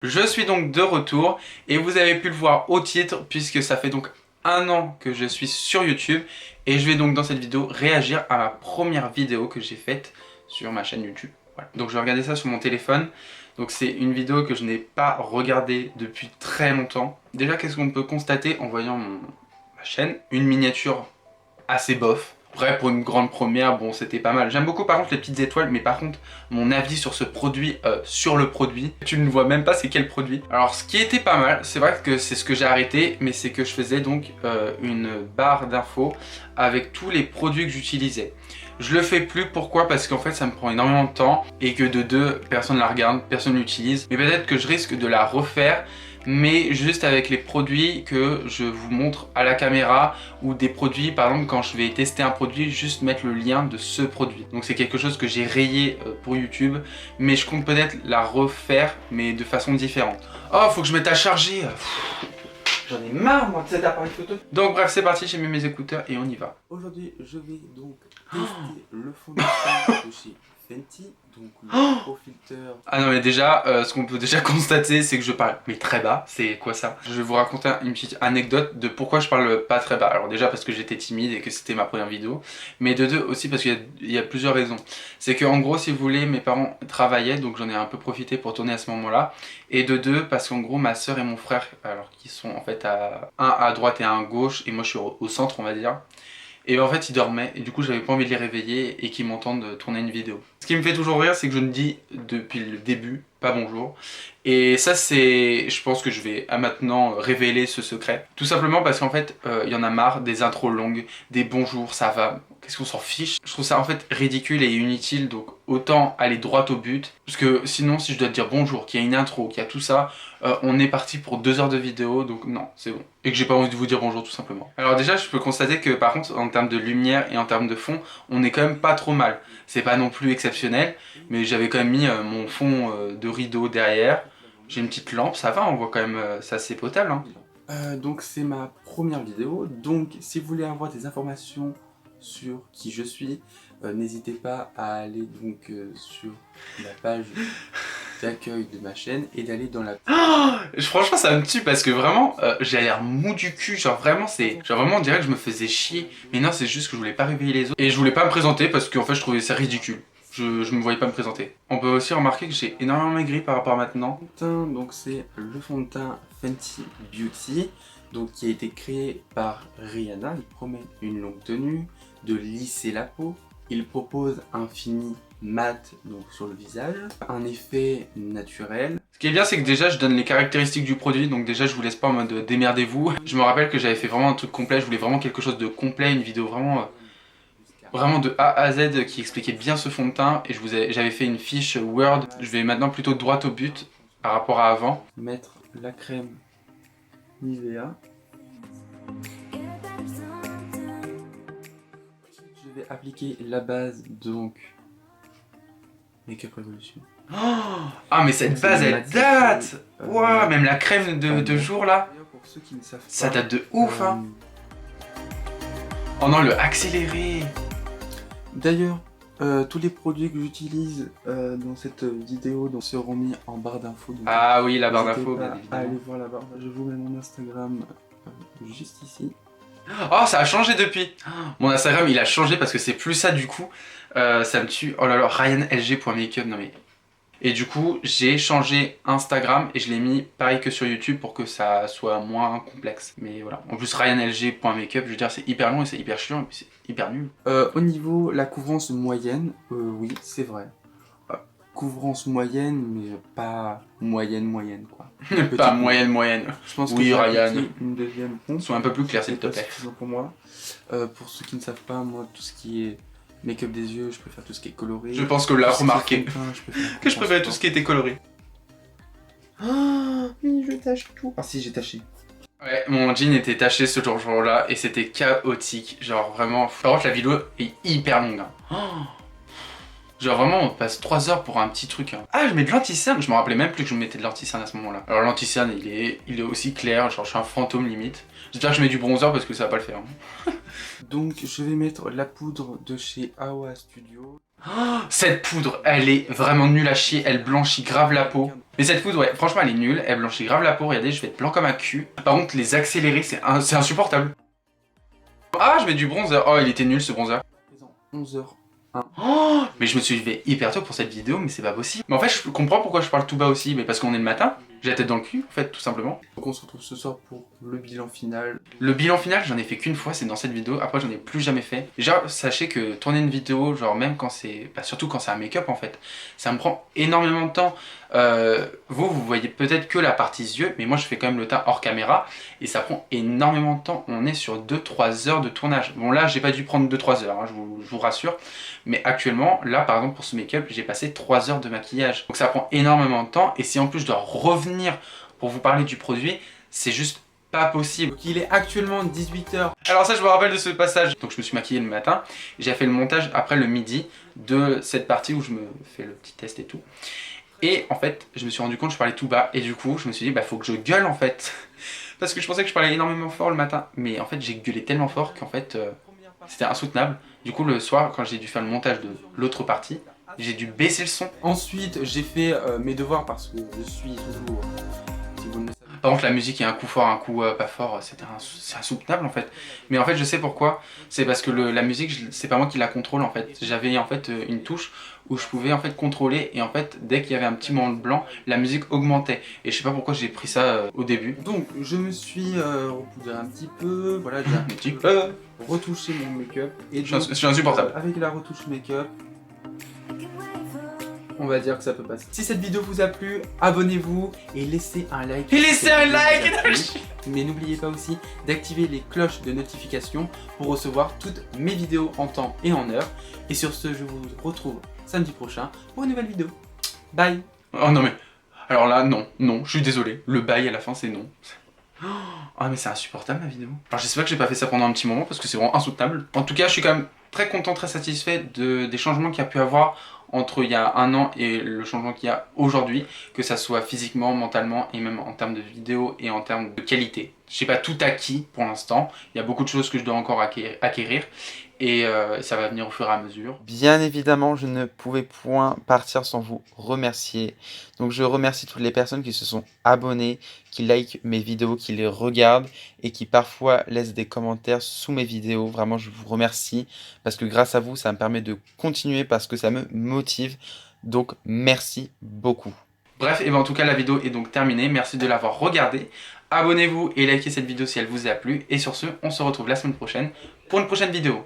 Je suis donc de retour et vous avez pu le voir au titre puisque ça fait donc 1 an que je suis sur YouTube et je vais donc dans cette vidéo réagir à ma première vidéo que j'ai faite sur ma chaîne YouTube. Voilà. Donc je vais regarder ça sur mon téléphone. Donc c'est une vidéo que je n'ai pas regardée depuis très longtemps. Déjà, qu'est-ce qu'on peut constater en voyant ma chaîne? Une miniature assez bof. Après, pour une grande première, bon, c'était pas mal. J'aime beaucoup par contre les petites étoiles, mais par contre, mon avis sur ce produit, sur le produit, tu ne vois même pas c'est quel produit. Alors, ce qui était pas mal, c'est vrai que c'est ce que j'ai arrêté, mais c'est que je faisais donc une barre d'infos avec tous les produits que j'utilisais. Je le fais plus, pourquoi? Parce qu'en fait ça me prend énormément de temps et que de deux, personne ne la regarde, personne ne l'utilise. Mais peut-être que je risque de la refaire, mais juste avec les produits que je vous montre à la caméra, ou des produits, par exemple quand je vais tester un produit, juste mettre le lien de ce produit. Donc c'est quelque chose que j'ai rayé pour YouTube, mais je compte peut-être la refaire, mais de façon différente. Oh, faut que je mette à charger. J'en ai marre moi de cet appareil photo. Donc bref, c'est parti, j'ai mis mes écouteurs et on y va. Aujourd'hui, je vais donc tester le fond de teint de chez Fenty, donc le Pro Filter. Ah non mais déjà, ce qu'on peut déjà constater, c'est que je parle mais très bas. C'est quoi ça? Je vais vous raconter une petite anecdote de pourquoi je parle pas très bas. Alors déjà parce que j'étais timide et que c'était ma première vidéo, mais de deux aussi parce qu'il y a plusieurs raisons. C'est que en gros, si vous voulez, mes parents travaillaient, donc j'en ai un peu profité pour tourner à ce moment-là. Et de deux parce qu'en gros, ma soeur et mon frère, alors qui sont en fait un à droite et un à gauche, et moi je suis au centre on va dire. Et en fait ils dormaient et du coup j'avais pas envie de les réveiller et qu'ils m'entendent tourner une vidéo. Ce qui me fait toujours rire, c'est que je ne dis depuis le début pas bonjour. Et ça c'est, je pense que je vais à maintenant révéler ce secret. Tout simplement parce qu'en fait il y en a marre des intros longues, des bonjours, ça va. Qu'est-ce qu'on s'en fiche? Je trouve ça en fait ridicule et inutile, donc autant aller droit au but. Parce que sinon si je dois te dire bonjour, qu'il y a une intro, qu'il y a tout ça, on est parti pour 2 heures de vidéo, donc non, c'est bon. Et que j'ai pas envie de vous dire bonjour tout simplement. Alors déjà je peux constater que par contre en termes de lumière et en termes de fond, on est quand même pas trop mal. C'est pas non plus exceptionnel, mais j'avais quand même mis mon fond de rideau derrière. J'ai une petite lampe, ça va, on voit quand même, c'est assez potable. Hein. Donc c'est ma première vidéo, donc si vous voulez avoir des informations sur qui je suis, n'hésitez pas à aller donc sur la page d'accueil de ma chaîne et d'aller dans la... Franchement ça me tue parce que vraiment j'ai l'air mou du cul, genre vraiment c'est... Genre vraiment on dirait que je me faisais chier. Mais non, c'est juste que je voulais pas réveiller les autres. Et je voulais pas me présenter parce qu'en fait je trouvais ça ridicule. Je me voyais pas me présenter. On peut aussi remarquer que j'ai énormément maigri par rapport à maintenant. Donc c'est le fond de teint Fenty Beauty, donc qui a été créé par Rihanna. Il promet une longue tenue, de lisser la peau. Il propose un fini mat donc sur le visage, un effet naturel. Ce qui est bien, c'est que déjà je donne les caractéristiques du produit, donc déjà je vous laisse pas en mode démerdez-vous. Je me rappelle que j'avais fait vraiment un truc complet, je voulais vraiment quelque chose de complet, une vidéo vraiment de A à Z qui expliquait bien ce fond de teint, et j'avais fait une fiche Word. Je vais maintenant plutôt droit au but par rapport à avant. Mettre la crème Nivea. Je vais appliquer la base donc Make-up Revolution. Oh, ah mais cette base elle date. Ouah, même la crème de jour là, pour ceux qui ne savent pas, ça date de ouf hein. Oh non, le accéléré. D'ailleurs, tous les produits que j'utilise dans cette vidéo seront mis en barre d'infos. Ah oui, la barre d'infos, bien évidemment. Allez voir la barre. Je vous mets mon Instagram juste ici. Oh, ça a changé depuis. Mon Instagram il a changé parce que c'est plus ça du coup. Ça me tue. Oh là là, ryanlg.makeup, non mais... Et du coup, j'ai changé Instagram et je l'ai mis pareil que sur YouTube pour que ça soit moins complexe. Mais voilà. En plus, ryanlg.makeup, je veux dire, c'est hyper long et c'est hyper chiant et puis c'est hyper nul. Au niveau la couvrance moyenne, oui, c'est vrai. Couvrance moyenne, mais pas moyenne quoi. Pas moyenne. Je pense oui, que Ryan. Une deuxième pompe. Sois un peu plus clair s'il te plaît. Pour moi. Pour ceux qui ne savent pas, moi, tout ce qui est make-up des yeux, je préfère tout ce qui est coloré. Je pense que là, remarqué que je préfère tout ce qui était coloré. Ah, mais je tâche tout. Ah si, j'ai taché. Ouais, mon jean était taché ce jour-là et c'était chaotique. Genre vraiment. Par contre, la vidéo est hyper longue. Hein. Oh. Genre vraiment, on passe 3 heures pour un petit truc. Hein. Ah, je mets de l'anti-cerne. Je me rappelais même plus que je mettais de l'anti-cerne à ce moment-là. Alors l'anti-cerne, il est aussi clair. Genre, je suis un fantôme limite. J'espère que je mets du bronzer parce que ça va pas le faire. Hein. Donc, je vais mettre la poudre de chez Awa Studio. Cette poudre, elle est vraiment nulle à chier, elle blanchit grave la peau. Mais cette poudre, ouais, franchement, elle est nulle, elle blanchit grave la peau. Regardez, je vais être blanc comme un cul. Par contre, les accélérés, c'est insupportable. Ah, je mets du bronzer. Oh, il était nul ce bronzer. 11h. Oh, mais je me suis levé hyper tôt pour cette vidéo, mais c'est pas possible. Mais en fait, je comprends pourquoi je parle tout bas aussi, mais parce qu'on est le matin. J'ai la tête dans le cul, en fait, tout simplement. Donc on se retrouve ce soir pour le bilan final. Le bilan final, j'en ai fait qu'une fois, c'est dans cette vidéo. Après, j'en ai plus jamais fait. Déjà, sachez que tourner une vidéo, genre même quand c'est... Bah, surtout quand c'est un make-up, en fait, ça me prend énormément de temps. Vous voyez peut-être que la partie yeux, mais moi, je fais quand même le tas hors caméra. Et ça prend énormément de temps. On est sur 2-3 heures de tournage. Bon, là, j'ai pas dû prendre 2-3 heures, hein, je vous rassure. Mais actuellement, là, par exemple, pour ce make-up, j'ai passé 3 heures de maquillage. Donc ça prend énormément de temps. Et si en plus je dois revenir pour vous parler du produit, c'est juste pas possible. Donc il est actuellement 18h. Alors ça, je me rappelle de ce passage. Donc je me suis maquillé le matin, j'ai fait le montage après le midi de cette partie où je me fais le petit test et tout. Et en fait, je me suis rendu compte que je parlais tout bas et du coup, je me suis dit bah faut que je gueule en fait. Parce que je pensais que je parlais énormément fort le matin, mais en fait, j'ai gueulé tellement fort qu'en fait c'était insoutenable. Du coup, le soir, quand j'ai dû faire le montage de l'autre partie, j'ai dû baisser le son. Ensuite, j'ai fait mes devoirs parce que je suis toujours... si vous ne le savez. Par contre, la musique est un coup fort, un coup pas fort, c'est insoutenable en fait. Mais en fait, je sais pourquoi. C'est parce que la musique, c'est pas moi qui la contrôle en fait. J'avais en fait une touche où je pouvais en fait contrôler et en fait, dès qu'il y avait un petit moment de blanc, la musique augmentait. Et je sais pas pourquoi j'ai pris ça au début. Donc, je me suis repoudré un petit peu. Voilà, j'ai Un petit peu. retouché mon make-up. Et Je suis insupportable. Avec la retouche make-up, on va dire que ça peut passer. Si cette vidéo vous a plu, abonnez-vous et laissez un like. Et laissez un like. Mais n'oubliez pas aussi d'activer les cloches de notification pour recevoir toutes mes vidéos en temps et en heure. Et sur ce, je vous retrouve samedi prochain pour une nouvelle vidéo. Bye. Oh non mais... Alors là, non, je suis désolé. Le bail à la fin, c'est non. Ah mais c'est insupportable ma vidéo. Alors j'espère que j'ai pas fait ça pendant un petit moment parce que c'est vraiment insoutenable. En tout cas, je suis quand même très content, très satisfait des changements qu'il y a pu avoir entre il y a un an et le changement qu'il y a aujourd'hui, que ça soit physiquement, mentalement et même en termes de vidéo et en termes de qualité. J'ai pas tout acquis pour l'instant, il y a beaucoup de choses que je dois encore acquérir et ça va venir au fur et à mesure. Bien évidemment, je ne pouvais point partir sans vous remercier. Donc je remercie toutes les personnes qui se sont abonnées, qui likent mes vidéos, qui les regardent et qui parfois laissent des commentaires sous mes vidéos. Vraiment, je vous remercie parce que grâce à vous, ça me permet de continuer parce que ça me motive. Donc merci beaucoup. Bref, et ben en tout cas la vidéo est donc terminée, merci de l'avoir regardée. Abonnez-vous et likez cette vidéo si elle vous a plu. Et sur ce, on se retrouve la semaine prochaine pour une prochaine vidéo.